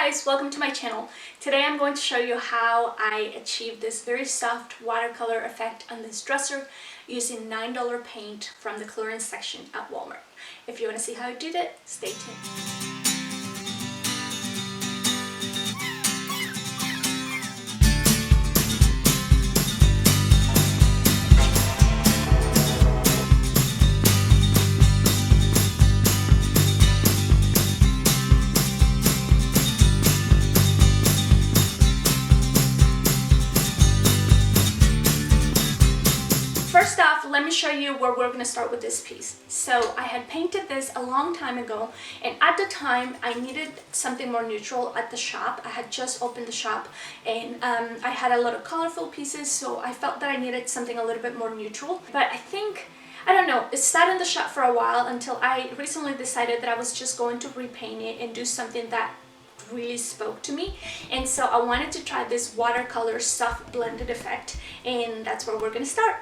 guys, welcome to my channel. Today I'm going to show you how I achieved this very soft watercolor effect on this dresser using $9 paint from the clearance section at Walmart. If you want to see how I did it, stay tuned. First off, let me show you where we're going to start with this piece. So I had painted this a long time ago, and at the time I needed something more neutral at the shop. I had just opened the shop, and I had a lot of colorful pieces, so I felt that I needed something a little bit more neutral. But I don't know, it sat in the shop for a while until I recently decided that I was just going to repaint it and do something that really spoke to me. And so I wanted to try this watercolor soft blended effect, and that's where we're going to start.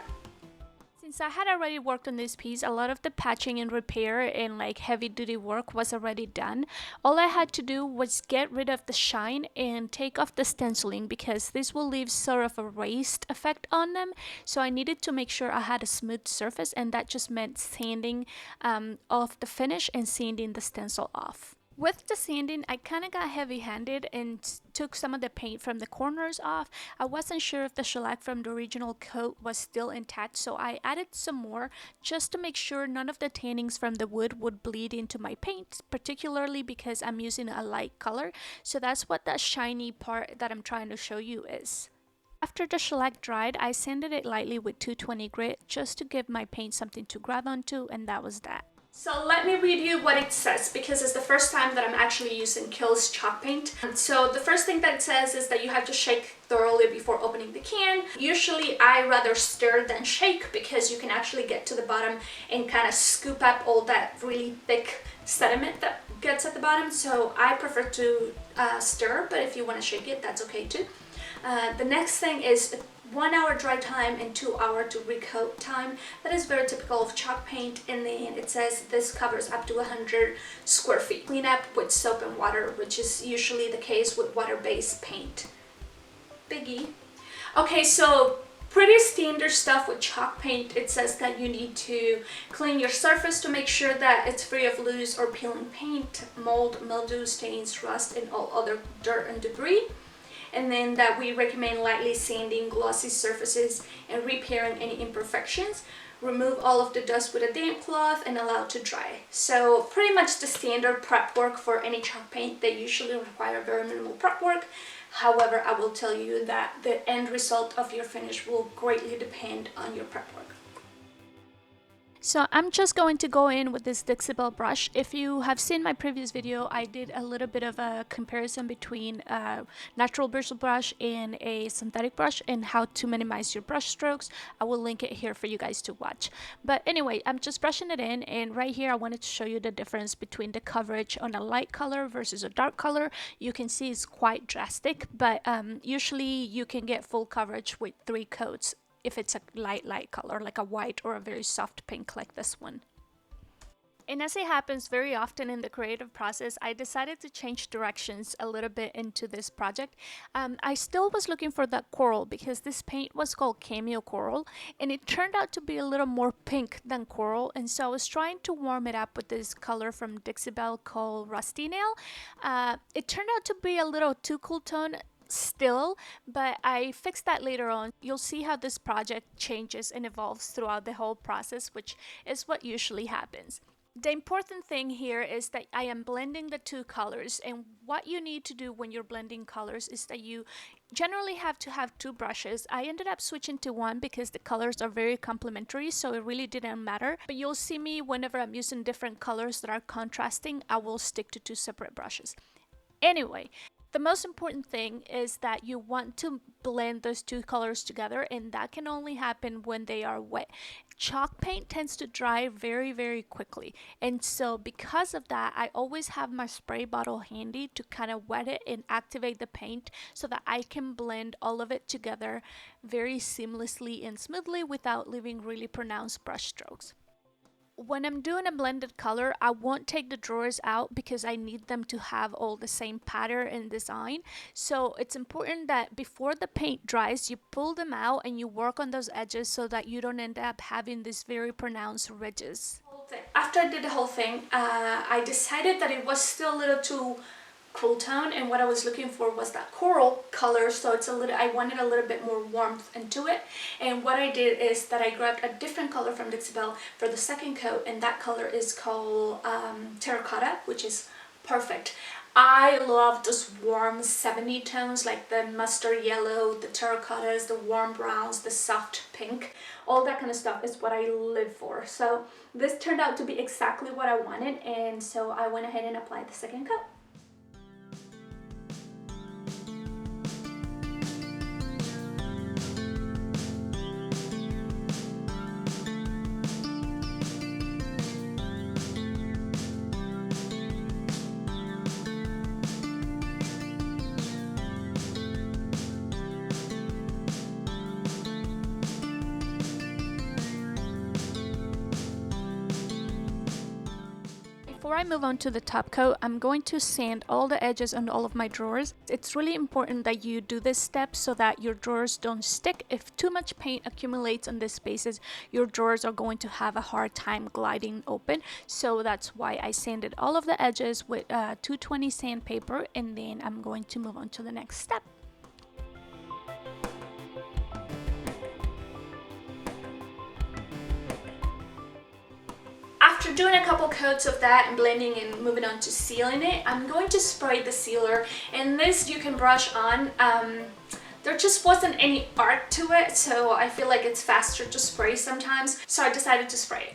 Since I had already worked on this piece, a lot of the patching and repair and like heavy duty work was already done. All I had to do was get rid of the shine and take off the stenciling, because this will leave sort of a raised effect on them. So I needed to make sure I had a smooth surface, and that just meant sanding off the finish and sanding the stencil off. With the sanding, I kind of got heavy-handed and took some of the paint from the corners off. I wasn't sure if the shellac from the original coat was still intact, so I added some more just to make sure none of the tannings from the wood would bleed into my paint, particularly because I'm using a light color. So that's what that shiny part that I'm trying to show you is. After the shellac dried, I sanded it lightly with 220 grit just to give my paint something to grab onto, and that was that. So let me read you what it says, because it's the first time that I'm actually using Killz chalk paint. So the first thing that it says is that you have to shake thoroughly before opening the can. Usually I rather stir than shake, because you can actually get to the bottom and kind of scoop up all that really thick sediment that gets at the bottom. So I prefer to stir, but if you want to shake it, that's okay too. The next thing is 1 hour dry time and 2 hour to recoat time. That is very typical of chalk paint. And then it says this covers up to 100 square feet. Clean up with soap and water, which is usually the case with water-based paint. Biggie. Okay, so pretty standard stuff with chalk paint. It says that you need to clean your surface to make sure that it's free of loose or peeling paint, mold, mildew, stains, rust, and all other dirt and debris. And then that we recommend lightly sanding glossy surfaces and repairing any imperfections. Remove all of the dust with a damp cloth and allow it to dry. So pretty much the standard prep work for any chalk paint. They usually require very minimal prep work. However, I will tell you that the end result of your finish will greatly depend on your prep work. So I'm just going to go in with this Dixie Belle brush. If you have seen my previous video, I did a little bit of a comparison between a natural bristle brush and a synthetic brush and how to minimize your brush strokes. I will link it here for you guys to watch. But anyway, I'm just brushing it in, and right here I wanted to show you the difference between the coverage on a light color versus a dark color. You can see it's quite drastic, but usually you can get full coverage with 3 coats if it's a light color, like a white or a very soft pink like this one. And as it happens very often in the creative process, I decided to change directions a little bit into this project. I still was looking for that coral, because this paint was called Cameo Coral, and it turned out to be a little more pink than coral. And so I was trying to warm it up with this color from Dixie Belle called Rusty Nail. It turned out to be a little too cool tone still, but I fixed that later on. You'll see how this project changes and evolves throughout the whole process, which is what usually happens. The important thing here is that I am blending the 2 colors, and what you need to do when you're blending colors is that you generally have to have 2 brushes. I ended up switching to 1 because the colors are very complementary, so it really didn't matter. But you'll see me whenever I'm using different colors that are contrasting, I will stick to 2 separate brushes. Anyway, the most important thing is that you want to blend those 2 colors together, and that can only happen when they are wet. Chalk paint tends to dry very, very quickly, and so because of that, I always have my spray bottle handy to kind of wet it and activate the paint so that I can blend all of it together very seamlessly and smoothly without leaving really pronounced brush strokes. when I'm doing a blended color, I won't take the drawers out because I need them to have all the same pattern and design. So it's important that before the paint dries, you pull them out and you work on those edges so that you don't end up having these very pronounced ridges. After I did the whole thing, I decided that it was still a little too cool tone, and what I was looking for was that coral color, so it's a little, I wanted a little bit more warmth into it. And what I did is that I grabbed a different color from Dixie Belle for the second coat, and that color is called Terracotta, which is perfect. I love those warm 70 tones, like the mustard yellow, the terracottas, the warm browns, the soft pink. All that kind of stuff is what I live for. So this turned out to be exactly what I wanted, and so I went ahead and applied the second coat. Before I move on to the top coat, I'm going to sand all the edges on all of my drawers. It's really important that you do this step so that your drawers don't stick. If too much paint accumulates on these spaces, your drawers are going to have a hard time gliding open. So that's why I sanded all of the edges with 220 sandpaper, and then I'm going to move on to the next step. After doing a couple coats of that and blending and moving on to sealing it, I'm going to spray the sealer, and this you can brush on. There just wasn't any art to it, so I feel like it's faster to spray sometimes, so I decided to spray it.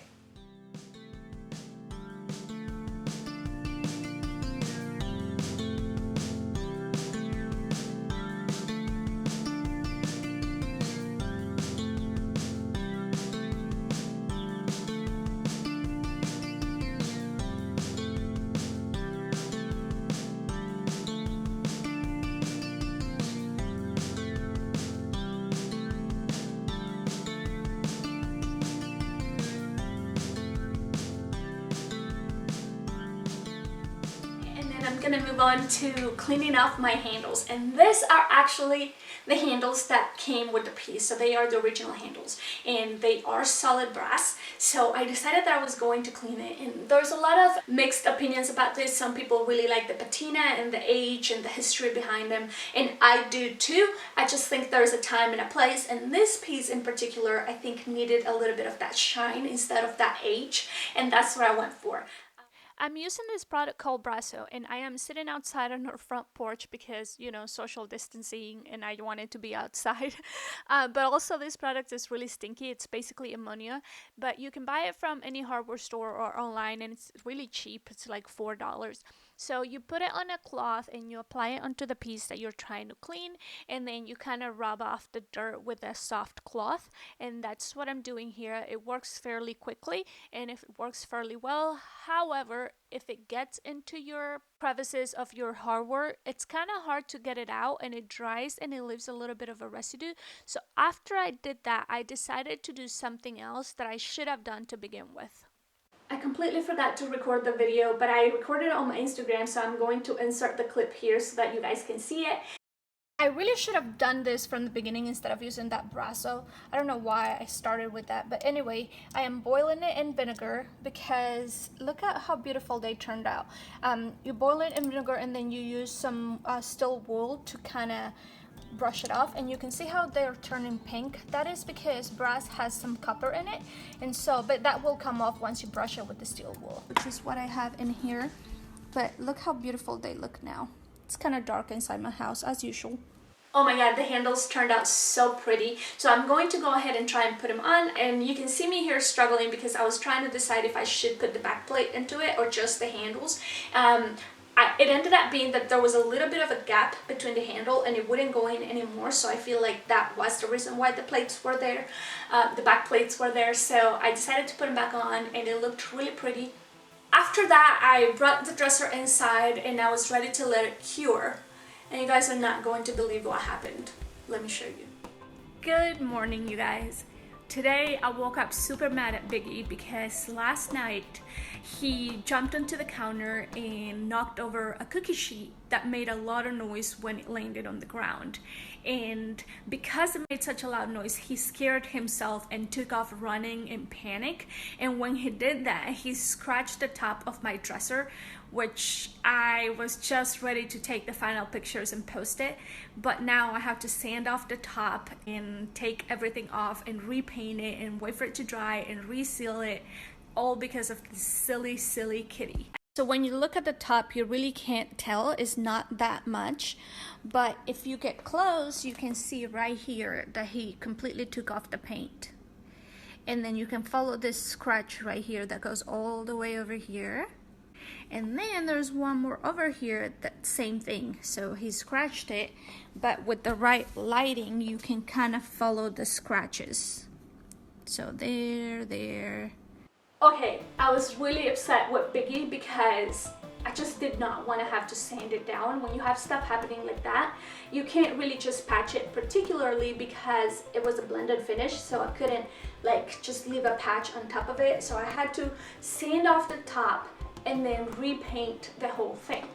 I'm gonna move on to cleaning off my handles, and these are actually the handles that came with the piece, so they are the original handles and they are solid brass. So I decided that I was going to clean it, and there's a lot of mixed opinions about this. Some people really like the patina and the age and the history behind them, and I do too. I just think there's a time and a place, and this piece in particular I think needed a little bit of that shine instead of that age, and that's what I went for. I'm using this product called Brasso, and I am sitting outside on our front porch because, you know, social distancing, and I wanted to be outside. But also this product is really stinky. It's basically ammonia, but you can buy it from any hardware store or online, and it's really cheap. It's like $4. So you put it on a cloth and you apply it onto the piece that you're trying to clean, and then you kind of rub off the dirt with a soft cloth, and that's what I'm doing here. It works fairly quickly, and if it works fairly well. However, if it gets into your crevices of your hardware, it's kind of hard to get it out, and it dries and it leaves a little bit of a residue. So after I did that, I decided to do something else that I should have done to begin with. I completely forgot to record the video, but I recorded it on my Instagram, so I'm going to insert the clip here so that you guys can see it. I really should have done this from the beginning instead of using that Brasso. I don't know why I started with that, but anyway, I am boiling it in vinegar because look at how beautiful they turned out. You boil it in vinegar and then you use some steel wool to kind of brush it off, and you can see how they're turning pink. That is because brass has some copper in it, and so, but that will come off once you brush it with the steel wool, which is what I have in here. But look how beautiful they look now. It's kind of dark inside my house as usual. Oh my god, the handles turned out so pretty. So I'm going to go ahead and try and put them on, and you can see me here struggling because I was trying to decide if I should put the back plate into it or just the handles. It ended up being that there was a little bit of a gap between the handle and it wouldn't go in anymore, so I feel like that was the reason why the plates were there, the back plates were there. So I decided to put them back on, and it looked really pretty. After that, I brought the dresser inside and I was ready to let it cure. And you guys are not going to believe what happened. Let me show you. Good morning, you guys. Today I woke up super mad at Biggie because last night he jumped onto the counter and knocked over a cookie sheet that made a lot of noise when it landed on the ground. And because it made such a loud noise, he scared himself and took off running in panic. And when he did that, he scratched the top of my dresser, which I was just ready to take the final pictures and post it. But now I have to sand off the top and take everything off and repaint it and wait for it to dry and reseal it, all because of this silly kitty. So when you look at the top, you really can't tell. It's not that much, but if you get close, you can see right here that he completely took off the paint. And then you can follow this scratch right here that goes all the way over here. And then there's one more over here, that same thing. So he scratched it, but with the right lighting, you can kind of follow the scratches. So there. Okay, I was really upset with Biggie because I just did not want to have to sand it down. When you have stuff happening like that, you can't really just patch it, particularly because it was a blended finish, so I couldn't like just leave a patch on top of it. So I had to sand off the top and then repaint the whole thing.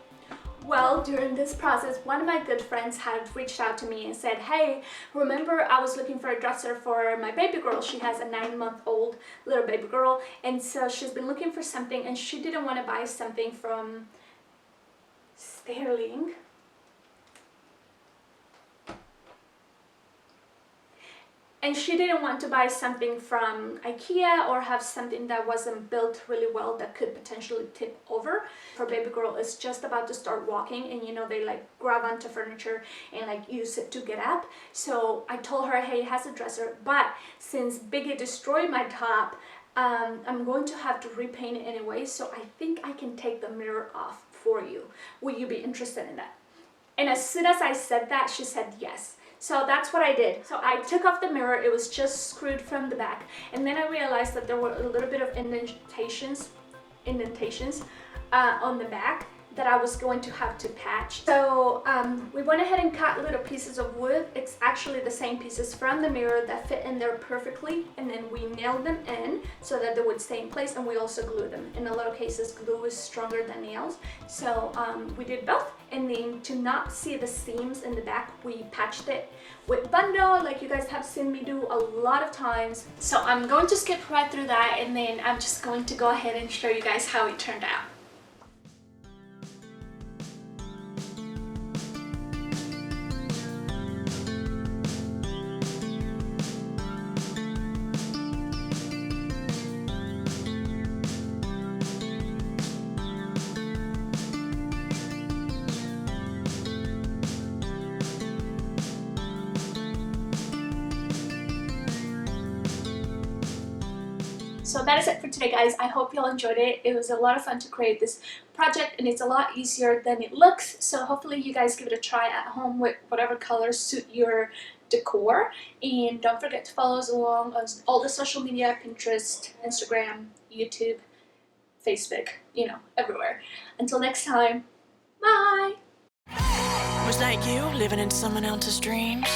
Well, during this process, one of my good friends had reached out to me and said, hey, remember I was looking for a dresser for my baby girl. She has a 9-month-old little baby girl, and so she's been looking for something, and she didn't want to buy something from Sterling. And she didn't want to buy something from IKEA or have something that wasn't built really well that could potentially tip over. Her baby girl is just about to start walking, and you know, they like grab onto furniture and like use it to get up. So I told her, hey, it has a dresser, but since Biggie destroyed my top, I'm going to have to repaint it anyway, so I think I can take the mirror off for you. Will you be interested in that? And as soon as I said that, she said yes. So that's what I did. So I took off the mirror. It was just screwed from the back, and then I realized that there were a little bit of indentations on the back that I was going to have to patch. So we went ahead and cut little pieces of wood. It's actually the same pieces from the mirror that fit in there perfectly, and then we nailed them in so that they would stay in place, and we also glued them. In a lot of cases, glue is stronger than nails, so we did both. And then to not see the seams in the back, we patched it with Bondo, like you guys have seen me do a lot of times. So I'm going to skip right through that, and then I'm just going to go ahead and show you guys how it turned out. So that is it for today, guys. I hope y'all enjoyed it. It was a lot of fun to create this project, and it's a lot easier than it looks. So hopefully you guys give it a try at home with whatever colors suit your decor. And don't forget to follow us along on all the social media, Pinterest, Instagram, YouTube, Facebook, you know, everywhere. Until next time, bye! Was that you living in someone else's dreams?